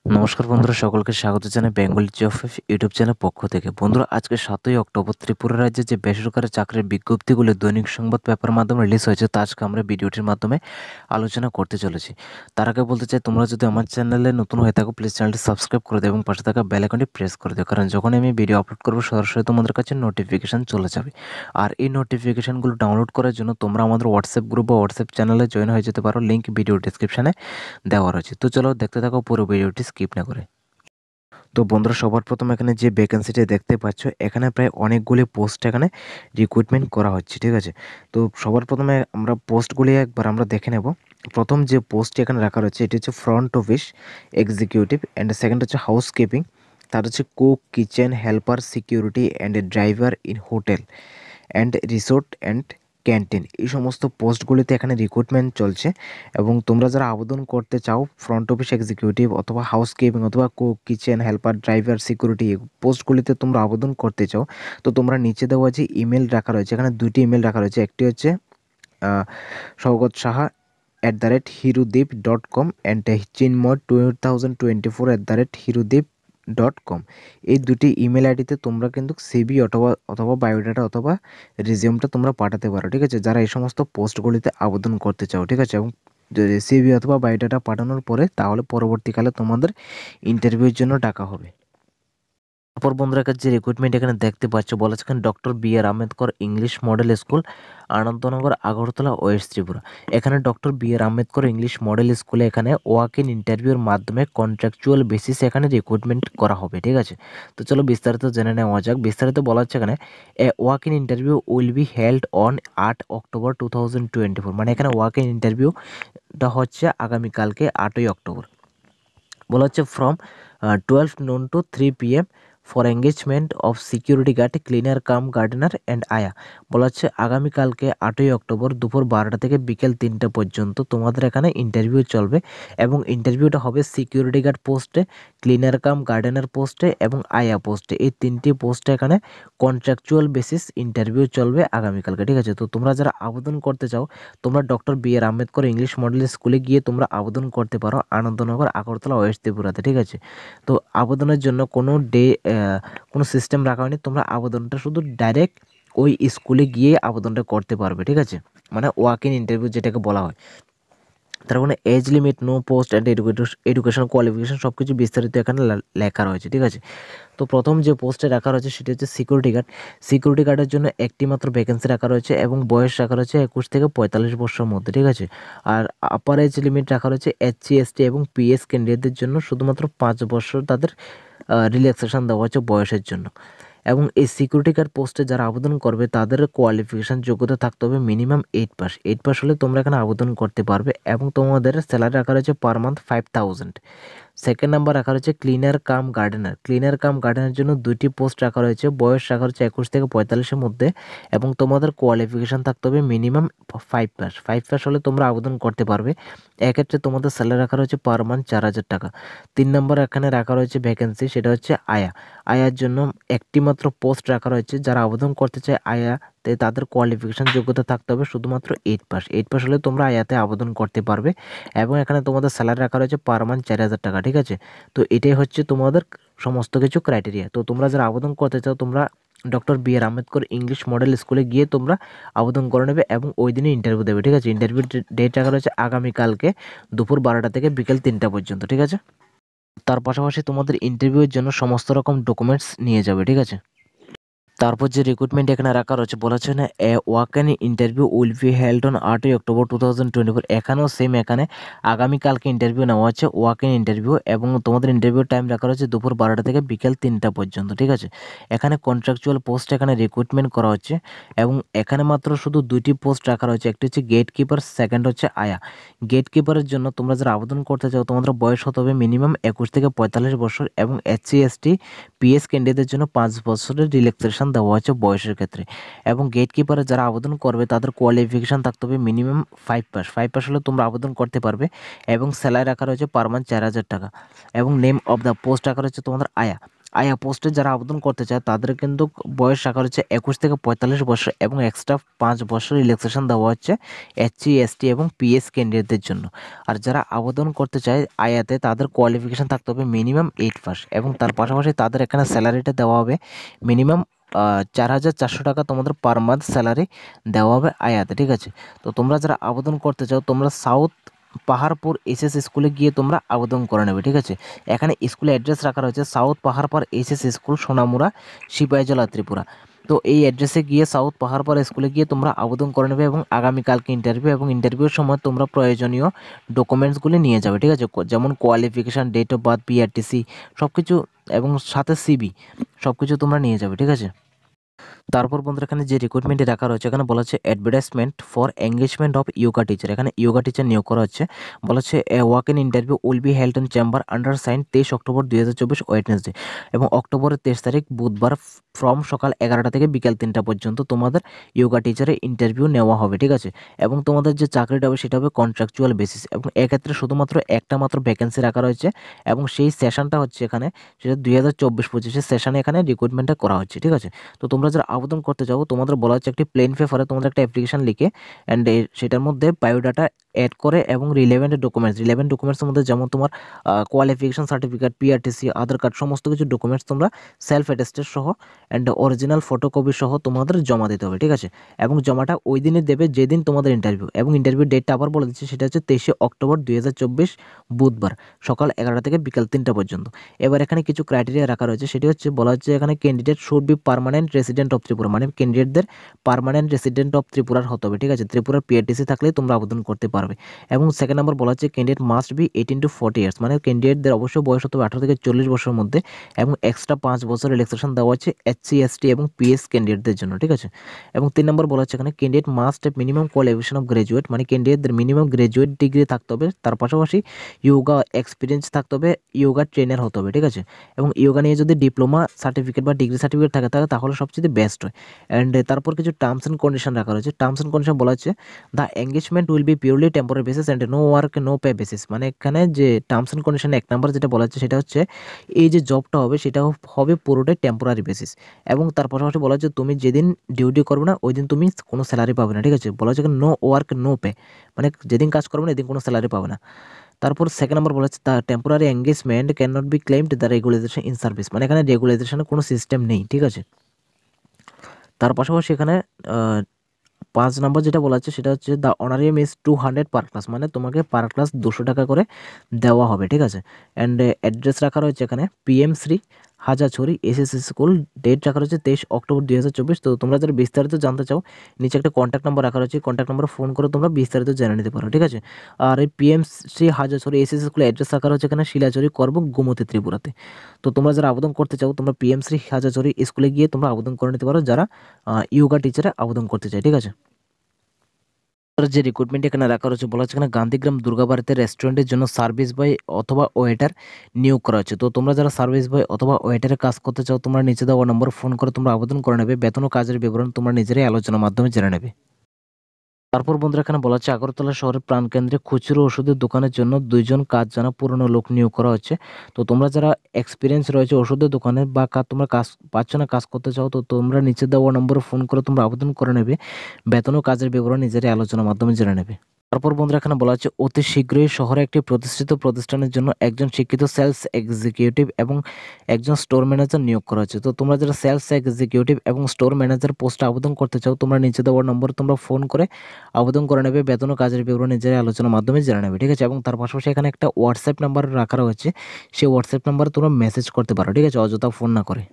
নমস্কার বন্ধুরা, সকলকে স্বাগত জানাই বেঙ্গলি জব ইউটিউব চ্যানেল পক্ষ থেকে। বন্ধুরা, আজকে 7ই অক্টোবর ত্রিপুরা রাজ্যে যে বেসরকারি চাকরির বিজ্ঞপ্তিগুলো দৈনিক সংবাদ পেপারের মাধ্যমে রিলিজ হয়েছে, তা আজকে আমরা ভিডিওটির মাধ্যমে আলোচনা করতে চলেছি। তার আগে বলতে চাই, তোমরা যদি আমার চ্যানেলে নতুন হয়ে থাকো, প্লিজ চ্যানেলটি সাবস্ক্রাইব করে দিও এবং পাশে থাকা বেল আইকনটি প্রেস করে দিও, কারণ যখন আমি ভিডিও আপলোড করবো সরাসরি তোমাদের কাছে নোটিফিকেশান চলে যাবে। আর এই নোটিফিকেশানগুলো ডাউনলোড করার জন্য তোমরা আমাদের হোয়াটসঅ্যাপ গ্রুপ বা হোয়াটসঅ্যাপ চ্যানেলে জয়েন হয়ে যেতে পারো, লিঙ্ক ভিডিও ডিসক্রিপশানে দেওয়া রয়েছে। তো চলো দেখতে থাকো পুরো ভিডিওটি স্কিপ না করে। তো বন্ধুরা, সবার প্রথম এখানে যে ভ্যাকেন্সিটা দেখতে পাচ্ছ, এখানে প্রায় অনেকগুলি পোস্ট এখানে রিক্রুটমেন্ট করা হচ্ছে, ঠিক আছে। তো সবার প্রথমে আমরা পোস্টগুলি একবার আমরা দেখে নেব। প্রথম যে পোস্টটি এখানে রাখা রয়েছে, এটি হচ্ছে front office executive, and second হচ্ছে হাউস কিপিং, তার হচ্ছে cook, kitchen helper, security and driver in hotel and resort and canteen. এই সমস্ত পোস্টগুলিতে এখানে রিক্রুটমেন্ট চলছে। এবং তোমরা যারা আবেদন করতে চাও ফ্রন্ট অফিস এক্সিকিউটিভ অথবা হাউস কিপিং অথবা cook, kitchen helper, driver, security পোস্টগুলিতে তোমরা আবেদন করতে চাও, তো তোমরা নিচে দেওয়া যে ইমেল রাখা রয়েছে, এখানে দুটি ইমেল রাখা রয়েছে। একটি হচ্ছে Saugata Saha @hirudip.com and Chinmoy 2024 @hirudip.com। এই দুটি ইমেল আইডিতে তোমরা কিন্তু সিভি অথবা অথবা বায়োডাটা অথবা রিজিউমটা তোমরা পাঠাতে পারো, ঠিক আছে, যারা এই সমস্ত পোস্টগুলিতে আবেদন করতে চাও, ঠিক আছে। এবং যদি সিভি অথবা বায়োডাটা পাঠানোর পরে তাহলে পরবর্তীকালে তোমাদের ইন্টারভিউর জন্য ডাকা হবে। তারপর বন্ধুরা, কাছে যে রিক্রুটমেন্ট এখানে দেখতে পাচ্ছ, বলা হচ্ছে doctor B R. Ambedkar English model school, Anandnagar, Agartala, west Tripura. এখানে doctor B R. Ambedkar English model স্কুলে এখানে ওয়াক ইন ইন্টারভিউর মাধ্যমে কন্ট্রাকচুয়াল বেসিসে এখানে রিক্রুটমেন্ট করা হবে, ঠিক আছে। তো চলো বিস্তারিত জেনে নেওয়া যাক। বিস্তারিত বলা হচ্ছে এখানে a walk in interview will be held on 8 October 2024। মানে এখানে ওয়াক ইন ইন্টারভিউটা হচ্ছে আগামীকালকে 8ই অক্টোবর। বলা হচ্ছে from 12 noon to 3 PM for engagement of security guard, cleaner cum gardener and আয়া। বলা হচ্ছে আগামীকালকে 8ই অক্টোবর দুপুর 12টা থেকে বিকেল 3টা পর্যন্ত তোমাদের এখানে ইন্টারভিউ চলবে। এবং ইন্টারভিউটা হবে সিকিউরিটি গার্ড পোস্টে, ক্লিনার কাম গার্ডেনার পোস্টে এবং আয়া পোস্টে। এই তিনটি পোস্টে এখানে কন্ট্রাকচুয়াল বেসিস ইন্টারভিউ চলবে আগামীকালকে, ঠিক আছে। তো তোমরা যারা আবেদন করতে চাও, তোমরা doctor B R. Ambedkar English model স্কুলে গিয়ে তোমরা আবেদন করতে পারো, আনন্দনগর, আগরতলা, ওয়েস্ট ত্রিপুরাতে, ঠিক আছে। তো আবেদনের জন্য কোনো সিস্টেম রাখা হয়নি। তোমরা আবেদনটা শুধু ডাইরেক্ট ওই স্কুলে গিয়ে আবেদনটা করতে পারবে, ঠিক আছে। মানে ওয়াক ইন ইন্টারভিউ যেটাকে বলা হয়। তার কোনো age limit, no post and education qualification সব কিছু বিস্তারিত এখানে লেখা রয়েছে, ঠিক আছে। তো প্রথম যে পোস্টে রাখা রয়েছে সেটি হচ্ছে সিকিউরিটি গার্ড। সিকিউরিটি গার্ডের জন্য একটি মাত্র ভ্যাকেন্সি রাখা রয়েছে এবং বয়স রাখা রয়েছে 21 থেকে 45 বছরের মধ্যে, ঠিক আছে। আর আপার এজ লিমিট রাখা রয়েছে SC, ST এবং PS ক্যান্ডিডেটদের জন্য শুধুমাত্র 5 বছর তাদের রিল্যাক্সেশন দেওয়া হচ্ছে বয়সের জন্য। এবং এই সিকিউরিটি গার্ড পোস্টে যারা আবেদন করবে তাদের কোয়ালিফিকেশান যোগ্যতা থাকতে হবে মিনিমাম 8 পাস। 8 পাস হলে তোমরা এখানে আবেদন করতে পারবে। এবং তোমাদের স্যালারি রাখা রয়েছে পার মান্থ 5,000। সেকেন্ড নাম্বার রাখা রয়েছে cleaner cum gardener. Cleaner cum gardener জন্য দুইটি পোস্ট রাখা রয়েছে, বয়স রাখা রয়েছে 21 থেকে 45-এর মধ্যে এবং তোমাদের কোয়ালিফিকেশান থাকতে হবে মিনিমাম 5 পাস। 5 পাস হলে তোমরা আবেদন করতে পারবে। এক্ষেত্রে তোমাদের স্যালারি রাখা রয়েছে পার মান্থ 4,000 টাকা। 3 নম্বর এখানে রাখা রয়েছে ভ্যাকেন্সি, সেটা হচ্ছে আয়া। আয়ার জন্য একটি মাত্র পোস্ট রাখা রয়েছে। যারা আবেদন করতে চায় আয়াতে, তাদের কোয়ালিফিকেশান যোগ্যতা থাকতে হবে শুধুমাত্র 8 পাস। 8 পাস হলে তোমরা আয়াতে আবেদন করতে পারবে। এবং এখানে তোমাদের স্যালারি রাখা রয়েছে পার মান্থ 4,000 টাকা, ঠিক আছে। তো এটাই হচ্ছে তোমাদের সমস্ত কিছু ক্রাইটেরিয়া। তো তোমরা যারা আবেদন করতে চাও, তোমরা doctor B R. Ambedkar English model স্কুলে গিয়ে তোমরা আবেদন করে নেবে এবং ওই দিনে ইন্টারভিউ দেবে, ঠিক আছে। ইন্টারভিউ ডেট রাখা রয়েছে আগামীকালকে দুপুর 12টা থেকে বিকেল 3টা পর্যন্ত, ঠিক আছে। তার পাশাপাশি তোমাদের ইন্টারভিউয়ের জন্য সমস্ত রকম ডকুমেন্টস নিয়ে যাবে, ঠিক আছে। তারপর যে রিক্রুটমেন্ট এখানে রাখা রয়েছে, বলা হচ্ছে না walk in interview will be held on 8ই অক্টোবর 2024। এখানেও সেম, এখানে আগামীকালকে ইন্টারভিউ নেওয়া হচ্ছে, ওয়াক ইন ইন্টারভিউ। এবং তোমাদের ইন্টারভিউ টাইম রাখা রয়েছে দুপুর 12টা থেকে বিকেল 3টা পর্যন্ত, ঠিক আছে। এখানে কন্ট্রাকচুয়াল পোস্ট এখানে রিক্রুটমেন্ট করা হচ্ছে। এবং এখানে মাত্র শুধু দুইটি পোস্ট রাখা রয়েছে, একটি হচ্ছে গেট কিপার, সেকেন্ড হচ্ছে আয়া। গেট কিপারের জন্য তোমরা যারা আবেদন করতে চাও, তোমাদের বয়স হতে হবে মিনিমাম 21 থেকে 45 বছর এবং SC, ST, PS ক্যান্ডিডেটদের জন্য 5 বছরের রিল্যাক্সেশন দেওয়া হচ্ছে বয়সের ক্ষেত্রে। এবং গেট কিপারে যারা আবেদন করবে তাদের কোয়ালিফিকেশান থাকতে হবে মিনিমাম 5 পাস। 5 পাস হলে তোমরা আবেদন করতে পারবে। এবং স্যালারি রাখা রয়েছে পার মান্থ 4,000 টাকা। এবং নেম অফ দ্য পোস্ট রাখা রয়েছে তোমাদের আয়া। আয়া পোস্টে যারা আবেদন করতে চায় তাদের কিন্তু বয়স রাখা হচ্ছে 21 থেকে 45 বছর এবং এক্সট্রা 5 বছর রিল্যাক্সেশন দেওয়া হচ্ছে এসসি এসটি এবং পিএস ক্যান্ডিডেটদের জন্য। আর যারা আবেদন করতে চায় আয়াতে তাদের কোয়ালিফিকেশান থাকতে হবে মিনিমাম 8 পাস এবং তার পাশাপাশি তাদের এখানে স্যালারিটা দেওয়া হবে মিনিমাম 4,400 টাকা তোমাদের পার মান্থ স্যালারি দেওয়া হবে আয়াতে, ঠিক আছে। তো তোমরা যারা আবেদন করতে চাও তোমরা সাউথ পাহাড়পুর এসএস স্কুলে গিয়ে তোমরা আবেদন করে নেবে, ঠিক আছে। এখানে স্কুলের অ্যাড্রেস রাখা রয়েছে south Paharpar SS school, Sonamura, Sepahijala, Tripura. তো এই অ্যাড্রেসে গিয়ে সাউথ পাহাড়পাড় স্কুলে গিয়ে তোমরা আবেদন করে নেবে এবং আগামীকালকে ইন্টারভিউ এবং ইন্টারভিউর সময় তোমরা প্রয়োজনীয় ডকুমেন্টসগুলি নিয়ে যাবে, ঠিক আছে। যেমন qualification, date of birth, PRTC সব কিছু এবং সাথে সিবি সব কিছু তোমরা নিয়ে যাবে, ঠিক আছে। তারপর বন্ধুরা এখানে যে রিক্রুটমেন্টে রাখা রয়েছে এখানে বলা হচ্ছে advertisement for engagement of yoga teacher. এখানে ইয়োগা টিচার নিয়োগ করা হচ্ছে। বলা হচ্ছে walk in interview will be held in chamber undersigned 23 October 2024 Wednesday এবং অক্টোবরের 23 তারিখ বুধবার ফ্রম সকাল 11টা থেকে বিকাল 3টা পর্যন্ত তোমাদের ইয়োগা টিচারের ইন্টারভিউ নেওয়া হবে, ঠিক আছে। এবং তোমাদের যে চাকরিটা হবে সেটা হবে কন্ট্রাকচুয়াল বেসিস এবং এক্ষেত্রে শুধুমাত্র একটা মাত্র ভ্যাকেন্সি রাখা রয়েছে এবং সেই সেশনটা হচ্ছে এখানে সেটা 2024-25 সেশনে এখানে রিক্রুটমেন্টটা করা হচ্ছে, ঠিক আছে। তো তোমরা যারা আবেদন করতে চাও তোমাদের বলা হচ্ছে একটি প্লেন পেপারে তোমাদের একটা অ্যাপ্লিকেশন লিখে অ্যান্ড সেটার মধ্যে বায়োডাটা অ্যাড করে এবং রিলেভেন্ট ডকুমেন্টসের মধ্যে যেমন তোমার কোয়ালিফিকেশন সার্টিফিকেট, পিআরটিসি, আধার কার্ড সমস্ত কিছু ডকুমেন্টস তোমরা সেলফ অ্যাটেস্টেড সহ অ্যান্ড অরিজিনাল ফটোকপি সহ তোমাদের জমা দিতে হবে, ঠিক আছে। এবং জমাটা ওই দিনে দেবে যেদিন তোমাদের ইন্টারভিউ এবং ইন্টারভিউ ডেটটা আবার বলে দিচ্ছি সেটা হচ্ছে 23 অক্টোবর 2024 বুধবার সকাল 11টা থেকে বিকাল 3টা পর্যন্ত। এবার এখানে কিছু ক্রাইটেরিয়া রাখা রয়েছে সেটি হচ্ছে বলা হচ্ছে এখানে candidate should be permanent resident of Tripura, মানে ক্যান্ডিডেটদের পার্মানেন্ট রেসিডেন্ট অফ ত্রিপুরার হতে হবে, ঠিক আছে। ত্রিপুরার পিআরটিসি থাকলে তোমরা আবেদন করতে পারবে। এবং সেকেন্ড নাম্বার বলা হচ্ছে candidate must be 18 to 40 years, মানে ক্যান্ডিডেটদের অবশ্যই বয়স হতে হবে 18 থেকে 40 বছরের মধ্যে এবং এক্সট্রা 5 বছর রিল্যাক্সেশন দেওয়া হচ্ছে এসসি এসটি এবং পিএস ক্যান্ডিডেটদের জন্য, ঠিক আছে। এবং 3 নম্বর বলা হচ্ছে এখানে candidate must minimum qualification of graduate, মানে ক্যান্ডিডেটদের মিনিমাম গ্রাজুয়েট ডিগ্রি থাকতে হবে, তার পাশাপাশি ইয়োগা এক্সপিরিয়েন্স থাকতে হবে, ইয়োগা ট্রেনার হতে হবে, ঠিক আছে। এবং ইয়োগা নিয়ে যদি ডিপ্লোমা সার্টিফিকেট বা ডিগ্রি সার্টিফিকেট থাকে তাহলে সবচেয়ে বেস্ট হয়। অ্যান্ড তারপর কিছু টার্মস অ্যান্ড কন্ডিশন রাখা রয়েছে। টার্মস অ্যান্ড কন্ডিশন বলা হচ্ছে the engagement will be purely temporary basis and no work no pay basis, মানে এখানে যে টার্মস অ্যান্ড কন্ডিশন 1 নাম্বার যেটা বলা হচ্ছে সেটা হচ্ছে এই যে জবটা হবে সেটা হবে পুরোটাই টেম্পোরারি বেসিস এবং তার পাশাপাশি বলা হচ্ছে তুমি যেদিন ডিউটি করবে না ওই দিন তুমি কোনো স্যালারি পাবে না, ঠিক আছে। বলা হচ্ছে নো ওয়ার্ক নো পে, মানে যেদিন কাজ করবে না এদিন কোনো স্যালারি পাবে না। তারপর সেকেন্ড নাম্বার বলা হচ্ছে the temporary engagement can not be claimed the regularization in service, মানে এখানে রেগুলাইজেশনের কোনো সিস্টেম নেই, ঠিক আছে। তার পাশাপাশি এখানে 5 নাম্বার যেটা বলা হচ্ছে সেটা হচ্ছে the honorarium is 200 per class, মানে তোমাকে পার ক্লাস 200 টাকা করে দেওয়া হবে, ঠিক আছে। অ্যান্ড অ্যাড্রেস রাখা রয়েছে এখানে PM Shri Hajachhari SS school, date রাখা রয়েছে 23 অক্টোবর 2024। তো তোমরা যারা বিস্তারিত জানতে চাও নিচে একটা কন্ট্যাক্ট নাম্বার রাখা রয়েছে, কন্ট্যাক্ট নাম্বারে ফোন করে তোমরা বিস্তারিত জেনে নিতে পারো, ঠিক আছে। আর এই পিএম শ্রী হাজাছড়ি এসএস স্কুলের অ্যাড্রেস রাখা রয়েছে এখানে শিলাচড়ি করব গোমতী ত্রিপুরাতে। তো তোমরা যারা আবেদন করতে চাও তোমরা পিএম শ্রী হাজাছড়ি স্কুলে গিয়ে তোমরা আবেদন করে নিতে পারো যারা ইয়োগা টিচারে আবেদন করতে চায়, ঠিক আছে। যে রিক্রুটমেন্ট এখানে রাখা রয়েছে বলা হচ্ছে এখানে গান্ধীগ্রাম দুর্গাবাড়িতে রেস্টুরেন্টের জন্য সার্ভিস বয় অথবা ওয়েটার নিয়োগ করা হচ্ছে। তো তোমরা যারা সার্ভিস বয় অথবা ওয়েটারের কাজ করতে চাও তোমরা নিচে দেওয়া নম্বর ফোন করে তোমরা আবেদন করে নেবে। বেতন ও কাজের বিবরণ তোমরা নিজেরাই আলোচনার মাধ্যমে জেনে নেবে। তারপর বন্ধুরা এখানে বলা হচ্ছে আগরতলা শহরের প্রাণকেন্দ্রে খুচরো ওষুধের দোকানের জন্য 2 জন কাজ জানা পুরনো লোক নিয়োগ করা হচ্ছে। তো তোমরা যারা এক্সপিরিয়েন্স রয়েছে ওষুধের দোকানে বা তোমরা কাজ পাচ্ছ না, কাজ করতে চাও, তো তোমরা নিচে দেওয়া নম্বরে ফোন করে তোমরা আবেদন করে নেবে। বেতন ও কাজের বিবরণ নিজেরাই আলোচনার মাধ্যমে জেনে নেবে। তারপর বন্ধুরা এখানে বলা হচ্ছে অতি শীঘ্রই শহরে একটি প্রতিষ্ঠিত প্রতিষ্ঠানের জন্য একজন শিক্ষিত সেলস এক্সিকিউটিভ এবং একজন স্টোর ম্যানেজার নিয়োগ করা হচ্ছে। তো তোমরা যারা সেলস এক্সিকিউটিভ এবং স্টোর ম্যানেজার পোস্টে আবেদন করতে চাও তোমরা নিচে দেওয়ার নম্বরে তোমরা ফোন করে আবেদন করে নেবে। বেতন ও কাজের বিবরণ নিজের আলোচনার মাধ্যমে জেনে নেবে, ঠিক আছে। এবং তার পাশাপাশি এখানে একটা হোয়াটসঅ্যাপ নাম্বার রাখা রয়েছে, সেই হোয়াটসঅ্যাপ নাম্বারে তোমরা মেসেজ করতে পারো, ঠিক আছে, অযথা ফোন না করে।